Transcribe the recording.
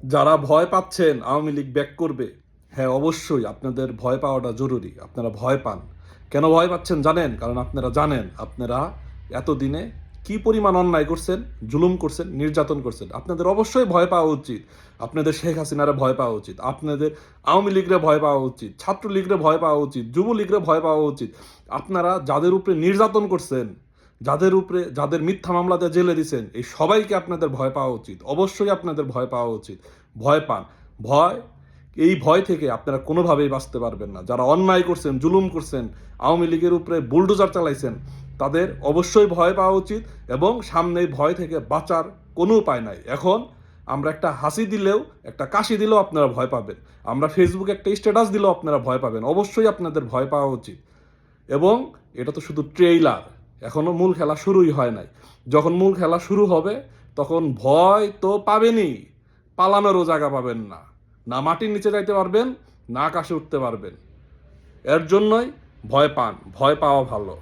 যারা ভয় পাচ্ছেন আওয়ামী লীগ ব্যাক করবে, হ্যাঁ অবশ্যই আপনাদের ভয় পাওয়াটা জরুরি। আপনারা ভয় পান। কেন ভয় পাচ্ছেন জানেন? কারণ আপনারা জানেন আপনারা এতদিনে কি পরিমাণ অন্যায় করছেন, জুলুম করছেন, নির্যাতন করছেন। আপনাদের অবশ্যই ভয় পাওয়া উচিত। আপনাদের শেখ হাসিনারে ভয় পাওয়া উচিত, আপনাদের আওয়ামী লীগরে ভয় পাওয়া উচিত, ছাত্রলীগরে ভয় পাওয়া উচিত, যুবলীগরে ভয় পাওয়া উচিত। আপনারা যাদের উপরে নির্যাতন করছেন, যাদের মিথ্যা মামলাতে জেলে দিছেন, এই সবাইকে আপনাদের ভয় পাওয়া উচিত। অবশ্যই আপনাদের ভয় পাওয়া উচিত। ভয় পান। ভয় এই ভয় থেকে আপনারা কোনোভাবেই বাঁচতে পারবেন না। যারা অন্যায় করছেন, জুলুম করছেন, আওয়ামী লীগের উপরে বুলডোজার চালাইছেন, তাদের অবশ্যই ভয় পাওয়া উচিত এবং সামনে এই ভয় থেকে বাঁচার কোনো উপায় নাই। এখন আমরা একটা হাসি দিলেও, একটা কাশি দিলেও আপনারা ভয় পাবেন। আমরা ফেসবুকে একটা স্ট্যাটাস দিলেও আপনারা ভয় পাবেন। অবশ্যই আপনাদের ভয় পাওয়া উচিত। এবং এটা তো শুধু ট্রেইলার, এখনো মূল খেলা শুরুই হয় নাই। যখন মূল খেলা শুরু হবে তখন ভয় তো পাবেনই, পালানোরও জায়গা পাবেন না। না মাটির নিচে যাইতে পারবেন, না আকাশে উঠতে পারবেন। এর জন্যই ভয় পান। ভয় পাওয়া ভালো।